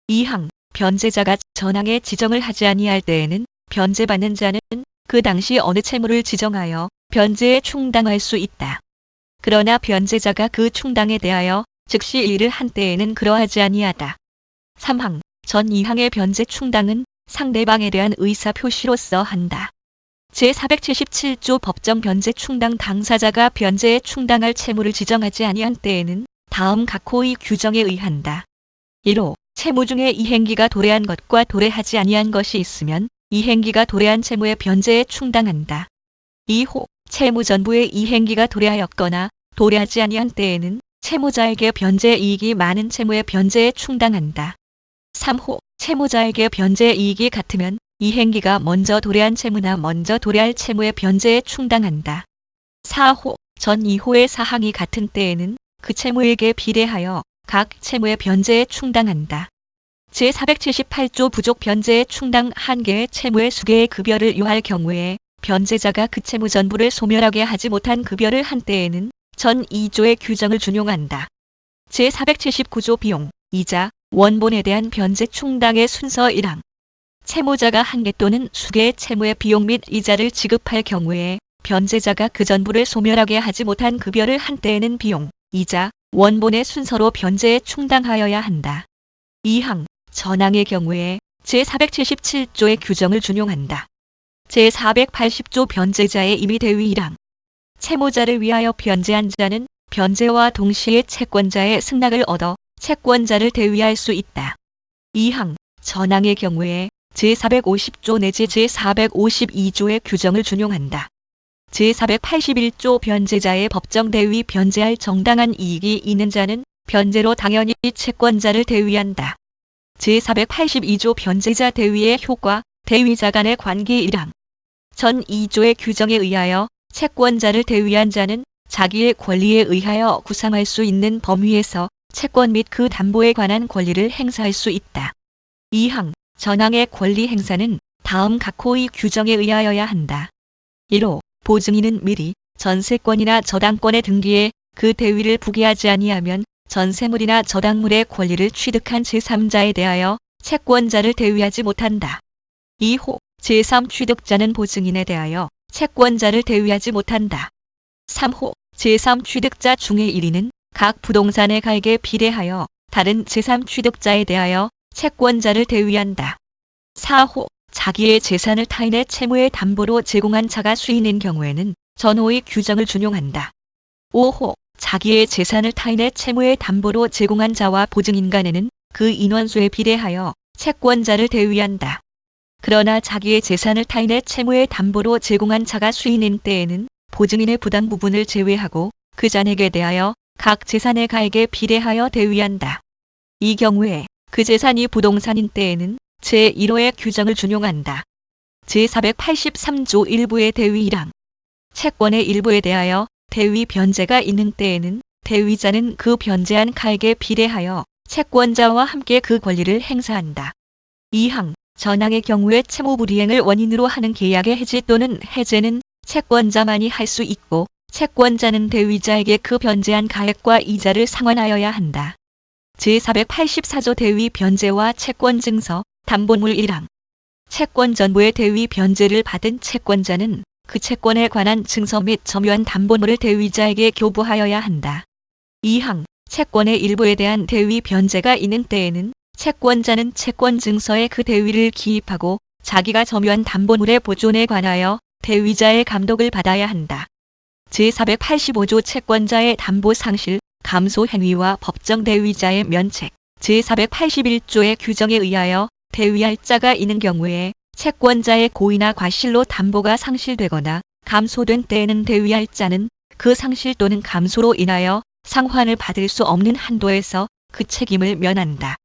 2항. 변제자가 전항에 지정을 하지 아니할 때에는 변제받는 자는 그 당시 어느 채무를 지정하여 변제에 충당할 수 있다. 그러나 변제자가 그 충당에 대하여 즉시 일을 한 때에는 그러하지 아니하다. 3항. 전 2항의 변제 충당은 상대방에 대한 의사 표시로서 한다. 제477조 법정 변제 충당. 당사자가 변제에 충당할 채무를 지정하지 아니한 때에는 다음 각 호의 규정에 의한다. 1호. 채무 중에 이행기가 도래한 것과 도래하지 아니한 것이 있으면 이행기가 도래한 채무의 변제에 충당한다. 2호. 채무 전부의 이행기가 도래하였거나 도래하지 아니한 때에는 채무자에게 변제 이익이 많은 채무의 변제에 충당한다. 3호. 채무자에게 변제 이익이 같으면 이행기가 먼저 도래한 채무나 먼저 도래할 채무의 변제에 충당한다. 4호. 전 2호의 사항이 같은 때에는 그 채무에게 비례하여 각 채무의 변제에 충당한다. 제478조 부족 변제에 충당. 한 개의 채무의 수개의 급여를 요할 경우에 변제자가 그 채무 전부를 소멸하게 하지 못한 급여를 한 때에는 전 2조의 규정을 준용한다. 제479조 비용, 이자, 원본에 대한 변제 충당의 순서 1항. 채무자가 한 개 또는 수개의 채무의 비용 및 이자를 지급할 경우에 변제자가 그 전부를 소멸하게 하지 못한 급여를 한 때에는 비용, 이자, 원본의 순서로 변제에 충당하여야 한다. 2항. 전항의 경우에 제477조의 규정을 준용한다. 제480조 변제자의 임의 대위 1항. 채무자를 위하여 변제한 자는 변제와 동시에 채권자의 승낙을 얻어 채권자를 대위할 수 있다. 2항. 전항의 경우에 제450조 내지 제452조의 규정을 준용한다. 제481조 변제자의 법정 대위 변제할 정당한 이익이 있는 자는 변제로 당연히 채권자를 대위한다. 제482조 변제자 대위의 효과, 대위자 간의 관계 1항. 전 2조의 규정에 의하여 채권자를 대위한 자는 자기의 권리에 의하여 구상할 수 있는 범위에서 채권 및 그 담보에 관한 권리를 행사할 수 있다. 2항. 전항의 권리 행사는 다음 각 호의 규정에 의하여야 한다. 1호. 보증인은 미리 전세권이나 저당권의 등기에 그 대위를 부기하지 아니하면 전세물이나 저당물의 권리를 취득한 제3자에 대하여 채권자를 대위하지 못한다. 2호. 제3취득자는 보증인에 대하여 채권자를 대위하지 못한다. 3호. 제3취득자 중의 1인은 각 부동산의 가액에 비례하여 다른 제3취득자에 대하여 채권자를 대위한다. 4호. 자기의 재산을 타인의 채무의 담보로 제공한 자가 수인인 경우에는 전호의 규정을 준용한다. 5호. 자기의 재산을 타인의 채무의 담보로 제공한 자와 보증인 간에는 그 인원수에 비례하여 채권자를 대위한다. 그러나 자기의 재산을 타인의 채무의 담보로 제공한 자가 수인인 때에는 보증인의 부담 부분을 제외하고 그 잔액에 대하여 각 재산의 가액에 비례하여 대위한다. 이 경우에 그 재산이 부동산인 때에는 제1호의 규정을 준용한다. 제483조 1부의 대위 1항. 채권의 일부에 대하여 대위 변제가 있는 때에는 대위자는 그 변제한 가액에 비례하여 채권자와 함께 그 권리를 행사한다. 2항. 전항의 경우에 채무 불이행을 원인으로 하는 계약의 해지 또는 해제는 채권자만이 할 수 있고 채권자는 대위자에게 그 변제한 가액과 이자를 상환하여야 한다. 제484조 대위 변제와 채권 증서, 담보물 1항. 채권 전부의 대위 변제를 받은 채권자는 그 채권에 관한 증서 및 점유한 담보물을 대위자에게 교부하여야 한다. 2항. 채권의 일부에 대한 대위 변제가 있는 때에는 채권자는 채권 증서에 그 대위를 기입하고 자기가 점유한 담보물의 보존에 관하여 대위자의 감독을 받아야 한다. 제485조 채권자의 담보 상실, 감소 행위와 법정 대위자의 면책, 제481조의 규정에 의하여 대위할 자가 있는 경우에 채권자의 고의나 과실로 담보가 상실되거나 감소된 때에는 대위할 자는 그 상실 또는 감소로 인하여 상환을 받을 수 없는 한도에서 그 책임을 면한다.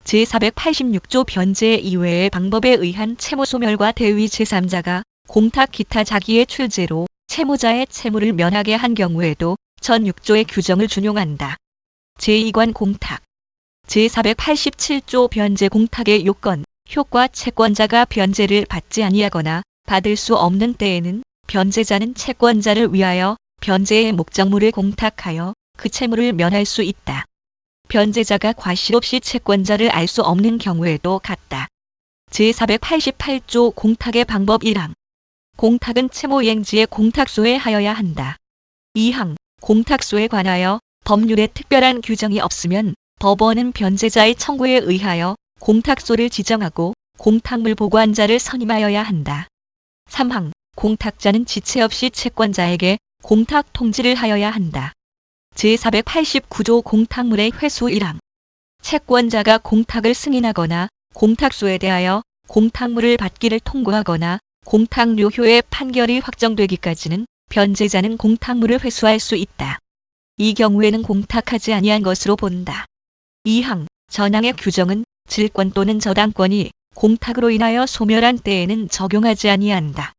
제486조 변제 이외의 방법에 의한 채무소멸과 대위 제3자가 공탁 기타 자기의 출제로 채무자의 채무를 면하게 한 경우에도 전 6조의 규정을 준용한다. 제2관 공탁. 제487조 변제 공탁의 요건, 효과. 채권자가 변제를 받지 아니하거나 받을 수 없는 때에는 변제자는 채권자를 위하여 변제의 목적물을 공탁하여 그 채무를 면할 수 있다. 변제자가 과실 없이 채권자를 알 수 없는 경우에도 같다. 제488조 공탁의 방법 1항. 공탁은 채무이행지의 공탁소에 하여야 한다. 2항. 공탁소에 관하여 법률에 특별한 규정이 없으면 법원은 변제자의 청구에 의하여 공탁소를 지정하고 공탁물 보관자를 선임하여야 한다. 3항. 공탁자는 지체 없이 채권자에게 공탁 통지를 하여야 한다. 제489조 공탁물의 회수 1항. 채권자가 공탁을 승인하거나 공탁소에 대하여 공탁물을 받기를 통고하거나 공탁료효의 판결이 확정되기까지는 변제자는 공탁물을 회수할 수 있다. 이 경우에는 공탁하지 아니한 것으로 본다. 2항. 전항의 규정은 질권 또는 저당권이 공탁으로 인하여 소멸한 때에는 적용하지 아니한다.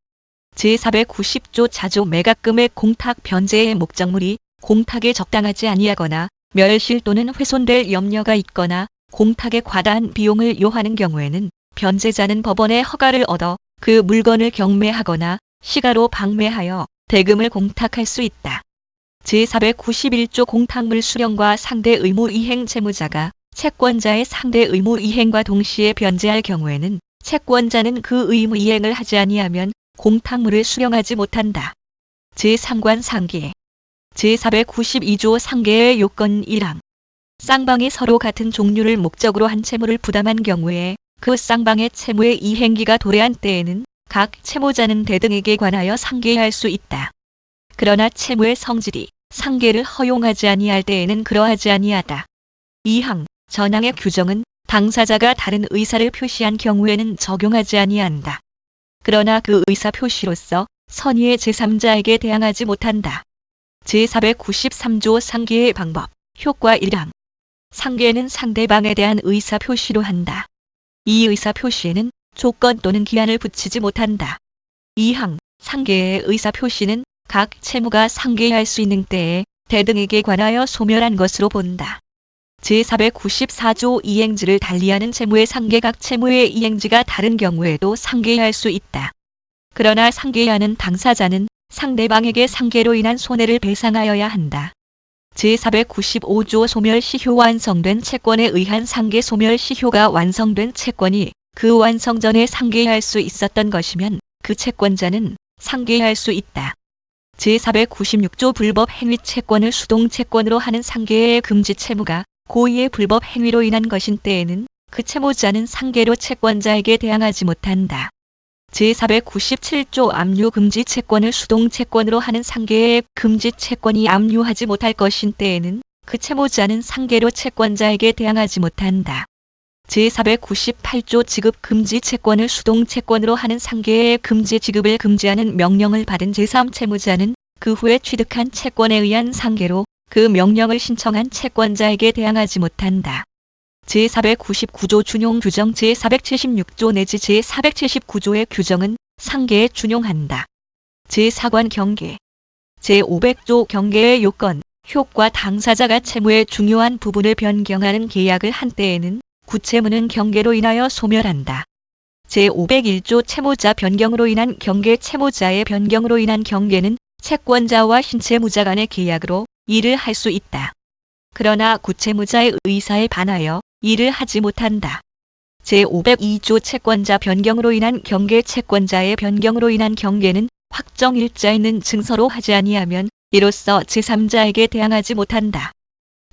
제490조 자조 매각금의 공탁 변제의 목적물이 공탁에 적당하지 아니하거나 멸실 또는 훼손될 염려가 있거나 공탁에 과다한 비용을 요하는 경우에는 변제자는 법원의 허가를 얻어 그 물건을 경매하거나 시가로 방매하여 대금을 공탁할 수 있다. 제491조 공탁물 수령과 상대 의무 이행 채무자가 채권자의 상대 의무 이행과 동시에 변제할 경우에는 채권자는 그 의무 이행을 하지 아니하면 공탁물을 수령하지 못한다. 제3관 상계. 제492조 상계의 요건 1항. 쌍방이 서로 같은 종류를 목적으로 한 채무를 부담한 경우에 그 쌍방의 채무의 이행기가 도래한 때에는 각 채무자는 대등에게 관하여 상계할 수 있다. 그러나 채무의 성질이 상계를 허용하지 아니할 때에는 그러하지 아니하다. 2항. 전항의 규정은 당사자가 다른 의사를 표시한 경우에는 적용하지 아니한다. 그러나 그 의사 표시로서 선의의 제3자에게 대항하지 못한다. 제493조 상계의 방법, 효과 1항. 상계는 상대방에 대한 의사 표시로 한다. 이 의사 표시에는 조건 또는 기한을 붙이지 못한다. 2항. 상계의 의사 표시는 각 채무가 상계할 수 있는 때에 대등에게 관하여 소멸한 것으로 본다. 제494조 이행지를 달리하는 채무의 상계 각 채무의 이행지가 다른 경우에도 상계할 수 있다. 그러나 상계하는 당사자는 상대방에게 상계로 인한 손해를 배상하여야 한다. 제495조 소멸시효 완성된 채권에 의한 상계 소멸시효가 완성된 채권이 그 완성 전에 상계할 수 있었던 것이면 그 채권자는 상계할 수 있다. 제496조 불법 행위 채권을 수동 채권으로 하는 상계의 금지 채무가 고의의 불법 행위로 인한 것인 때에는 그 채무자는 상계로 채권자에게 대항하지 못한다. 제497조 압류 금지 채권을 수동 채권으로 하는 상계의 금지 채권이 압류하지 못할 것인 때에는 그 채무자는 상계로 채권자에게 대항하지 못한다. 제498조 지급 금지 채권을 수동 채권으로 하는 상계의 금지 지급을 금지하는 명령을 받은 제3채무자는 그 후에 취득한 채권에 의한 상계로 그 명령을 신청한 채권자에게 대항하지 못한다. 제499조 준용 규정 제476조 내지 제479조의 규정은 상계에 준용한다. 제4관 경계 제500조 경계의 요건, 효과 당사자가 채무의 중요한 부분을 변경하는 계약을 한 때에는 구채무는 경계로 인하여 소멸한다. 제501조 채무자 변경으로 인한 경계 채무자의 변경으로 인한 경계는 채권자와 신채무자 간의 계약으로 일을 할 수 있다. 그러나 구채무자의 의사에 반하여 일을 하지 못한다. 제502조 채권자 변경으로 인한 경계 채권자의 변경으로 인한 경계는 확정일자 있는 증서로 하지 아니하면 이로써 제3자에게 대항하지 못한다.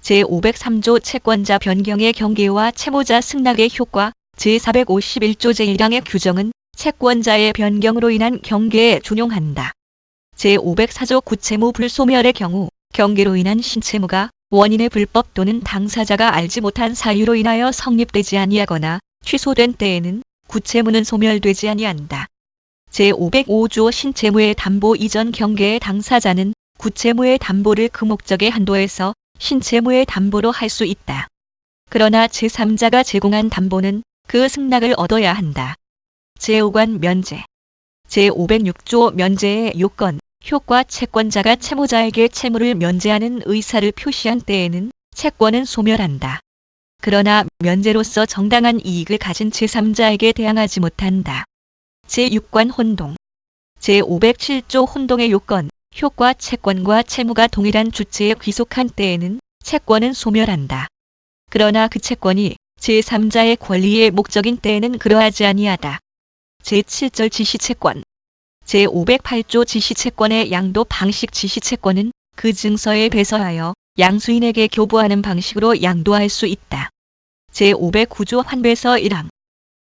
제503조 채권자 변경의 경계와 채무자 승낙의 효과 제451조 제1항의 규정은 채권자의 변경으로 인한 경계에 준용한다. 제504조 구채무 불소멸의 경우 경계로 인한 신채무가 원인의 불법 또는 당사자가 알지 못한 사유로 인하여 성립되지 아니하거나 취소된 때에는 구채무는 소멸되지 아니한다. 제505조 신채무의 담보 이전 경계의 당사자는 구채무의 담보를 그 목적의 한도에서 신채무의 담보로 할 수 있다. 그러나 제3자가 제공한 담보는 그 승낙을 얻어야 한다. 제5관 면제 제506조 면제의 요건, 효과 채권자가 채무자에게 채무를 면제하는 의사를 표시한 때에는 채권은 소멸한다. 그러나 면제로서 정당한 이익을 가진 제3자에게 대항하지 못한다. 제6관 혼동 제507조 혼동의 요건, 효과 채권과 채무가 동일한 주체에 귀속한 때에는 채권은 소멸한다. 그러나 그 채권이 제3자의 권리의 목적인 때에는 그러하지 아니하다. 제7절 지시채권 제508조 지시채권의 양도 방식 지시채권은 그 증서에 배서하여 양수인에게 교부하는 방식으로 양도할 수 있다. 제509조 환배서 1항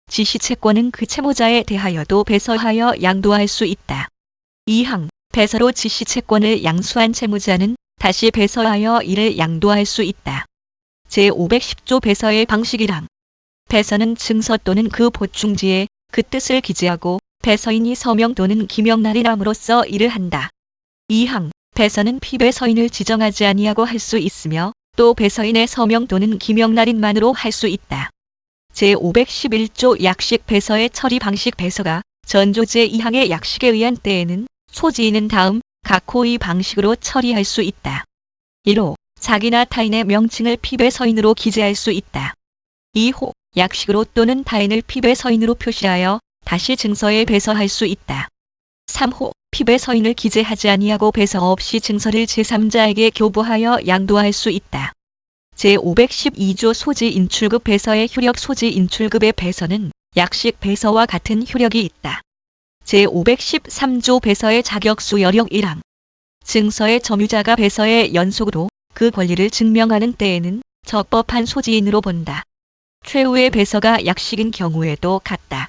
지시채권은 그 채무자에 대하여도 배서하여 양도할 수 있다. 2항 배서로 지시채권을 양수한 채무자는 다시 배서하여 이를 양도할 수 있다. 제510조 배서의 방식 1항 배서는 증서 또는 그 보충지에 그 뜻을 기재하고 배서인이 서명 또는 기명날인함으로써 일을 한다. 2항 배서는 피배서인을 지정하지 아니하고 할 수 있으며 또 배서인의 서명 또는 기명날인만으로 할 수 있다. 제511조 약식 배서의 처리 방식 배서가 전조 제2항의 약식에 의한 때에는 소지인은 다음 각 호의 방식으로 처리할 수 있다. 1호 자기나 타인의 명칭을 피배서인으로 기재할 수 있다. 2호 약식으로 또는 타인을 피배서인으로 표시하여 다시 증서에 배서할 수 있다. 3호 피배서인을 기재하지 아니하고 배서 없이 증서를 제3자에게 교부하여 양도할 수 있다. 제512조 소지 인출급 배서의 효력 소지 인출급의 배서는 약식 배서와 같은 효력이 있다. 제513조 배서의 자격수 여력 1항 증서의 점유자가 배서의 연속으로 그 권리를 증명하는 때에는 적법한 소지인으로 본다. 최후의 배서가 약식인 경우에도 같다.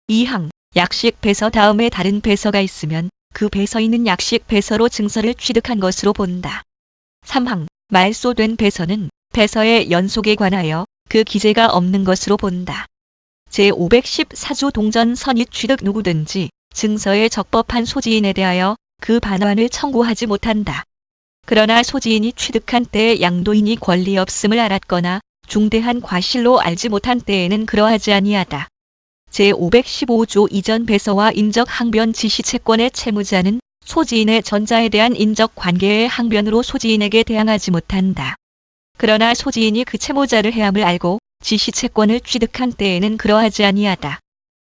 2항 약식 배서 다음에 다른 배서가 있으면 그 배서인은 약식 배서로 증서를 취득한 것으로 본다. 3항 말소된 배서는 배서의 연속에 관하여 그 기재가 없는 것으로 본다. 제514조 동전 선입 취득 누구든지 증서에 적법한 소지인에 대하여 그 반환을 청구하지 못한다. 그러나 소지인이 취득한 때에 양도인이 권리 없음을 알았거나 중대한 과실로 알지 못한 때에는 그러하지 아니하다. 제515조 이전 배서와 인적 항변 지시 채권의 채무자는 소지인의 전자에 대한 인적 관계의 항변으로 소지인에게 대항하지 못한다. 그러나 소지인이 그 채무자를 해함을 알고 지시 채권을 취득한 때에는 그러하지 아니하다.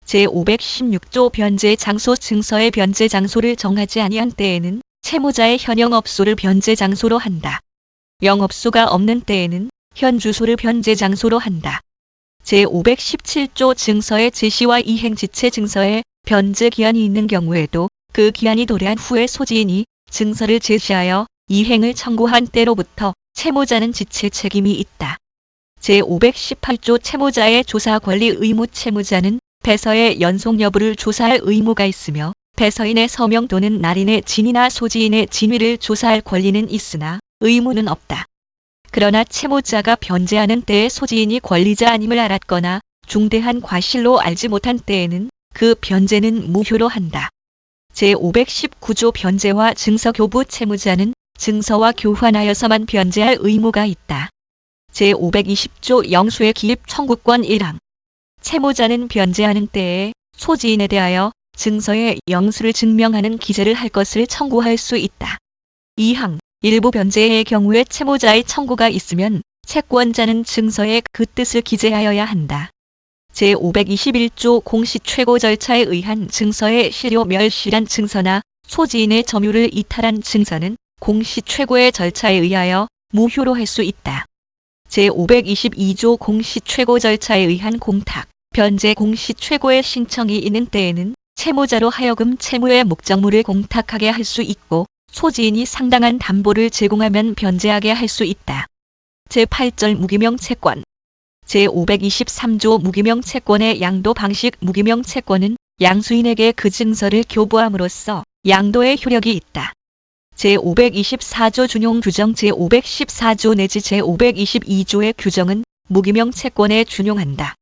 제516조 변제 장소 증서의 변제 장소를 정하지 아니한 때에는 채무자의 현 영업소를 변제 장소로 한다. 영업소가 없는 때에는 현 주소를 변제 장소로 한다. 제517조 증서의 제시와 이행 지체 증서에 변제 기한이 있는 경우에도 그 기한이 도래한 후에 소지인이 증서를 제시하여 이행을 청구한 때로부터 채무자는 지체 책임이 있다. 제518조 채무자의 조사 권리 의무 채무자는 배서의 연속 여부를 조사할 의무가 있으며 배서인의 서명 또는 날인의 진위나 소지인의 진위를 조사할 권리는 있으나 의무는 없다. 그러나 채무자가 변제하는 때에 소지인이 권리자 아님을 알았거나 중대한 과실로 알지 못한 때에는 그 변제는 무효로 한다. 제519조 변제와 증서 교부 채무자는 증서와 교환하여서만 변제할 의무가 있다. 제520조 영수의 기입 청구권 1항. 채무자는 변제하는 때에 소지인에 대하여 증서에 영수를 증명하는 기재를 할 것을 청구할 수 있다. 2항. 일부 변제의 경우에 채무자의 청구가 있으면 채권자는 증서에 그 뜻을 기재하여야 한다. 제521조 공시 최고 절차에 의한 증서의 실효 멸실한 증서나 소지인의 점유를 이탈한 증서는 공시 최고의 절차에 의하여 무효로 할 수 있다. 제522조 공시 최고 절차에 의한 공탁, 변제 공시 최고의 신청이 있는 때에는 채무자로 하여금 채무의 목적물을 공탁하게 할 수 있고 소지인이 상당한 담보를 제공하면 변제하게 할 수 있다. 제8절 무기명 채권. 제523조 무기명 채권의 양도 방식. 무기명 채권은 양수인에게 그 증서를 교부함으로써 양도의 효력이 있다. 제524조 준용 규정. 제514조 내지 제522조의 규정은 무기명 채권에 준용한다.